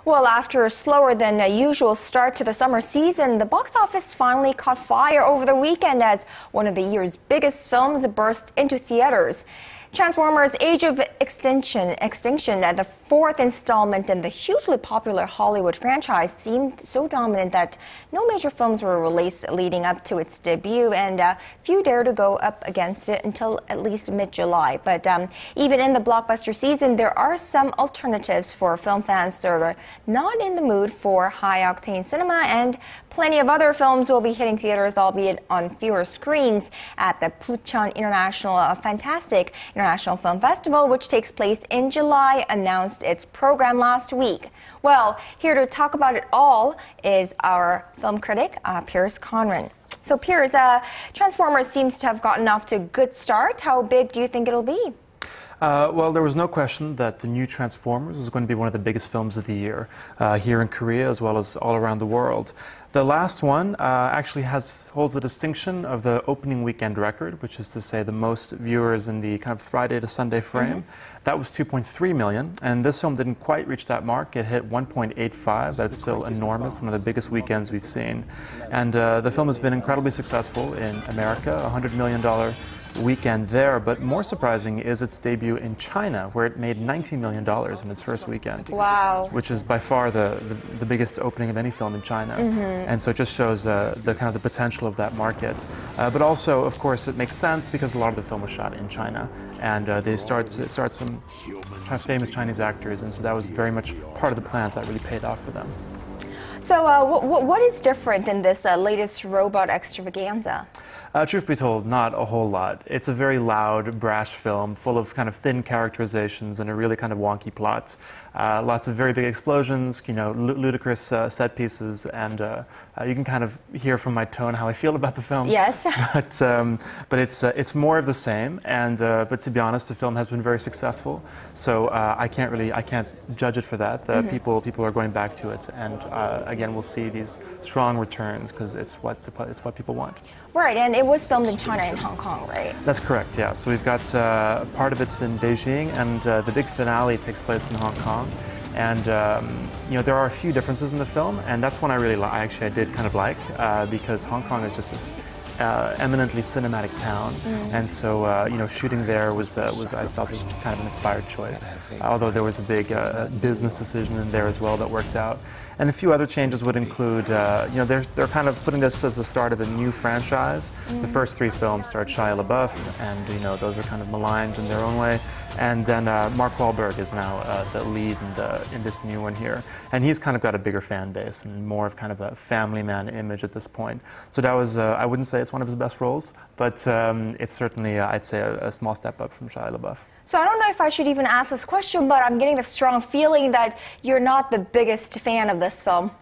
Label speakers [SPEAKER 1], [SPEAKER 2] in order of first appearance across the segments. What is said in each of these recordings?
[SPEAKER 1] Well, after a slower than usual start to the summer season, the box office finally caught fire over the weekend as one of the year's biggest films burst into theaters. Transformers: Age of Extinction, the fourth installment in the hugely popular Hollywood franchise, seemed so dominant that no major films were released leading up to its debut, and few dare to go up against it until at least mid-July. But even in the blockbuster season, there are some alternatives for film fans that are not in the mood for high-octane cinema, and plenty of other films will be hitting theaters, albeit on fewer screens, at the Puchon International Film Festival, which takes place in July, announced its program last week. Well, here to talk about it all is our film critic, Pierce Conran. So Pierce, Transformers seems to have gotten off to a good start. How big do you think it'll be?
[SPEAKER 2] Well, there was no question that the new Transformers was going to be one of the biggest films of the year here in Korea as well as all around the world. The last one actually holds the distinction of the opening weekend record, which is to say the most viewers in the kind of Friday to Sunday frame. That was 2.3 million, and this film didn't quite reach that mark. It hit 1.85. That's still enormous, one of the biggest weekends we've seen. And the film has been incredibly successful in America, $100 million weekend there, but more surprising is its debut in China, where it made $19 million in its first weekend.
[SPEAKER 1] Wow.
[SPEAKER 2] Which is by far the biggest opening of any film in China. And so it just shows the kind of the potential of that market. But also, of course, it makes sense because a lot of the film was shot in China, and it starts some famous Chinese actors, and so that was very much part of the plans that really paid off for them.
[SPEAKER 1] So what is different in this latest robot extravaganza?
[SPEAKER 2] Truth be told, not a whole lot. It's a very loud, brash film full of kind of thin characterizations and a really kind of wonky plot. Lots of very big explosions, you know, ludicrous set pieces, and you can kind of hear from my tone how I feel about the film.
[SPEAKER 1] Yes.
[SPEAKER 2] But it's more of the same, and but to be honest, the film has been very successful. So I can't judge it for that. People are going back to it, and again, we'll see these strong returns because it's what people want.
[SPEAKER 1] Right, and it was filmed in China and Hong Kong, right?
[SPEAKER 2] That's correct, yeah. So we've got part of it's in Beijing, and the big finale takes place in Hong Kong. And you know, there are a few differences in the film, and that's one I did kind of like, because Hong Kong is just this eminently cinematic town, and so you know, shooting there was I felt was kind of an inspired choice. Although there was a big business decision in there as well that worked out. And a few other changes would include, you know, they're kind of putting this as the start of a new franchise. The first three films starred Shia LaBeouf, and you know, those are kind of maligned in their own way. And then Mark Wahlberg is now the lead in this new one here, and he's kind of got a bigger fan base and more of kind of a family man image at this point. So that was, I wouldn't say it's one of his best roles, but it's certainly, I'd say, a small step up from Shia LaBeouf.
[SPEAKER 1] So I don't know if I should even ask this question, but I'm getting the strong feeling that you're not the biggest fan of this film.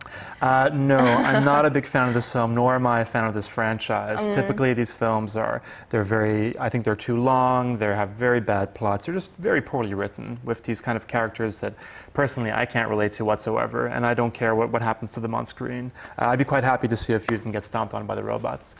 [SPEAKER 2] No, I'm not a big fan of this film, nor am I a fan of this franchise. Typically, these films I think they're too long, they have very bad plots, they're just very poorly written with these kind of characters that personally I can't relate to whatsoever, and I don't care what happens to them on screen. I'd be quite happy to see a few of them get stomped on by the robots.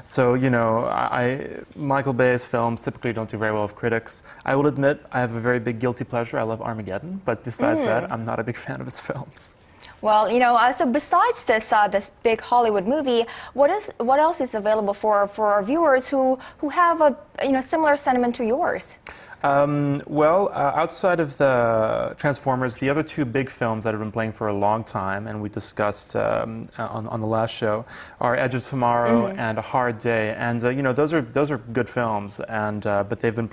[SPEAKER 2] So, you know, Michael Bay's films typically don't do very well with critics. I will admit I have a very big guilty pleasure. I love Armageddon, but besides that, I'm not a big fan of his films.
[SPEAKER 1] Well, you know, so besides this big Hollywood movie, what else is available for our viewers who have a similar sentiment to yours?
[SPEAKER 2] Well, outside of the Transformers, the other two big films that have been playing for a long time, and we discussed on the last show, are Edge of Tomorrow and A Hard Day, and you know, those are good films, and but they've been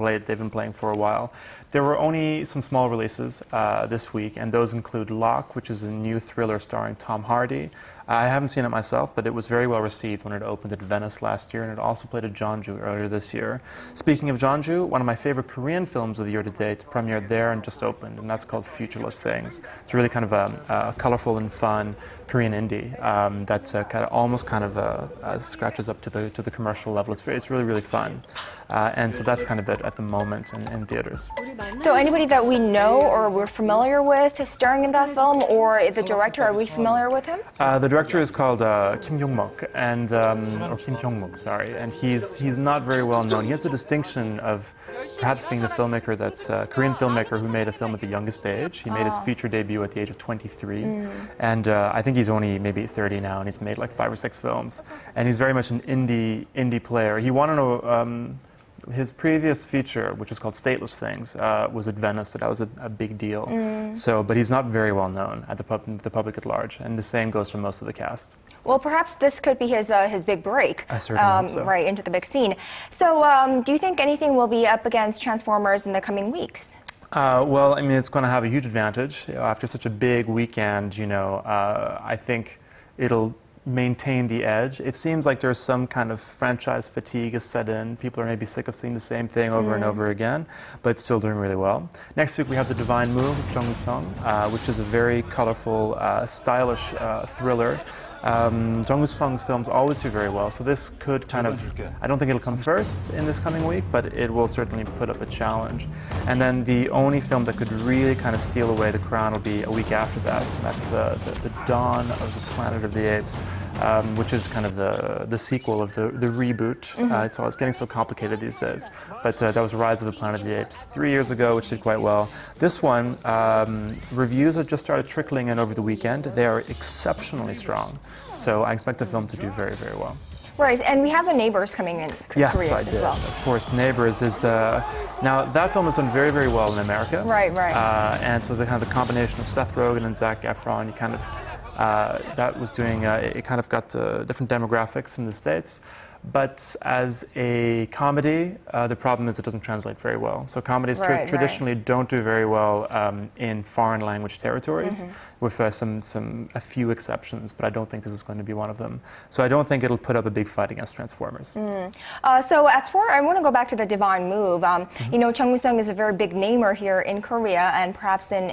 [SPEAKER 2] playing for a while. There were only some small releases this week, and those include Locke, which is a new thriller starring Tom Hardy. I haven't seen it myself, but it was very well received when it opened at Venice last year, and it also played at Jeonju earlier this year. Speaking of Jeonju, one of my favorite Korean films of the year to date premiered there and just opened, and that's called Futureless Things. It's really kind of a colorful and fun Korean indie that almost scratches up to the commercial level. It's really, really fun. And so that's kind of it at the moment in theaters.
[SPEAKER 1] So anybody that we know or we're familiar with starring in that film, or the director, are we familiar with him?
[SPEAKER 2] The director is called Kim Hyung-muk, and or Kim Hyung-muk, sorry, and he's not very well known. He has the distinction of perhaps being the filmmaker that's a Korean filmmaker who made a film at the youngest age. He made his feature debut at the age of 23, and I think he's only maybe 30 now, and he's made like 5 or 6 films, and he's very much an indie player. He won his previous feature, which was called Stateless Things, was at Venice, so that was a big deal. So, but he's not very well known at the public at large, and the same goes for most of the cast.
[SPEAKER 1] Well, perhaps this could be his big break.
[SPEAKER 2] I certainly hope so.
[SPEAKER 1] Right, into the big scene. So, do you think anything will be up against Transformers in the coming weeks?
[SPEAKER 2] Well, I mean, it's going to have a huge advantage. After such a big weekend, I think it'll maintain the edge. It seems like there's some kind of franchise fatigue has set in. People are maybe sick of seeing the same thing over and over again, but it's still doing really well. Next week we have The Divine Move of Jung Woo-sung, which is a very colorful, stylish thriller. Jung Woo-sung's films always do very well, so this could kind of, I don't think it'll come first in this coming week, but it will certainly put up a challenge. And then the only film that could really kind of steal away the crown will be a week after that, and that's the Dawn of the Planet of the Apes, which is kind of the sequel of the reboot. It's getting so complicated these days, but that was Rise of the Planet of the Apes 3 years ago, which did quite well. This one, reviews have just started trickling in over the weekend. They are exceptionally strong. So I expect the film to do very, very well.
[SPEAKER 1] Right, and we have The Neighbors coming in Korea
[SPEAKER 2] as well. Yes, I did. Of course, Neighbors is now that film has done very, very well in America.
[SPEAKER 1] Right.
[SPEAKER 2] And so the kind of the combination of Seth Rogen and Zac Efron, you kind of that was doing. It kind of got different demographics in the States. But as a comedy, the problem is it doesn't translate very well. So comedies traditionally don't do very well in foreign language territories, with a few exceptions, but I don't think this is going to be one of them. So I don't think it'll put up a big fight against Transformers.
[SPEAKER 1] So as for, I want to go back to The Divine Move. You know, Jung Woo-sung is a very big namer here in Korea and perhaps in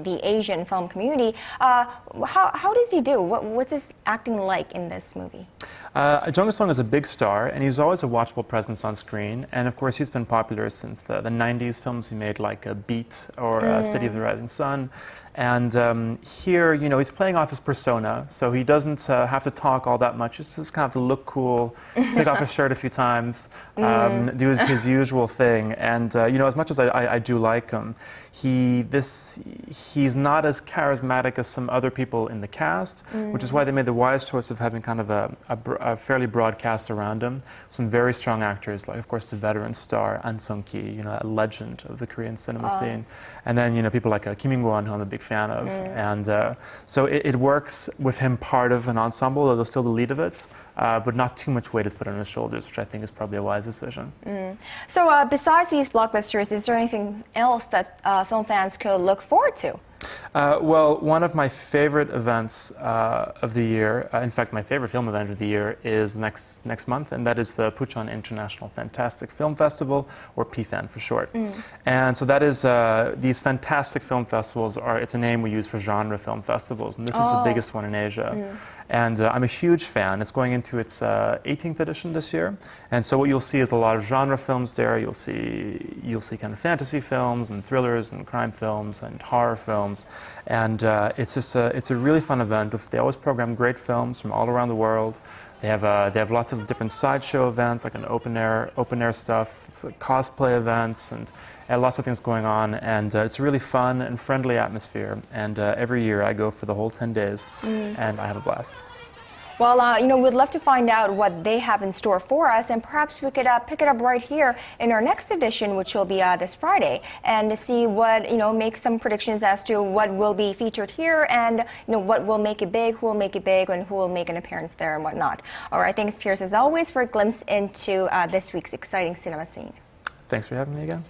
[SPEAKER 1] the Asian film community. How does he do? What's his acting like in this movie?
[SPEAKER 2] Jung Woo-sung is a big star, and he's always a watchable presence on screen. And of course, he's been popular since the 90s films he made, like Beat or City of the Rising Sun. And here, you know, he's playing off his persona, so he doesn't have to talk all that much. It's just kind of to look cool, take off his shirt a few times, do his usual thing. And you know, as much as I do like him, he's not as charismatic as some other people in the cast, which is why they made the wise choice of having kind of a fairly broad cast around him. Some very strong actors, like of course the veteran star An Sung-ki, you know, a legend of the Korean cinema scene, and then you know people like Kim Yung-won, who I'm a big fan of, and so it works with him part of an ensemble, although still the lead of it, but not too much weight is put on his shoulders, which I think is probably a wise decision.
[SPEAKER 1] So besides these blockbusters, is there anything else that film fans could look forward to?
[SPEAKER 2] Well, one of my favorite events of the year, in fact, my favorite film event of the year is next month, and that is the Puchon International Fantastic Film Festival, or PFAN for short. And so that is, these fantastic film festivals it's a name we use for genre film festivals, and this is the biggest one in Asia. And I'm a huge fan. It's going into its 18th edition this year, and so what you'll see is a lot of genre films there. You'll see kind of fantasy films and thrillers and crime films and horror films, and it's a really fun event. They always program great films from all around the world. They have lots of different sideshow events, like an open air stuff. It's like cosplay events and lots of things going on, and it's a really fun and friendly atmosphere. And every year I go for the whole 10 days, and I have a blast.
[SPEAKER 1] Well, you know, we'd love to find out what they have in store for us, and perhaps we could pick it up right here in our next edition, which will be this Friday, and to see what, you know, make some predictions as to what will be featured here, and you know what will make it big, who will make it big, and who will make an appearance there, and whatnot. All right, thanks, Pierce, as always, for a glimpse into this week's exciting cinema scene.
[SPEAKER 2] Thanks for having me again.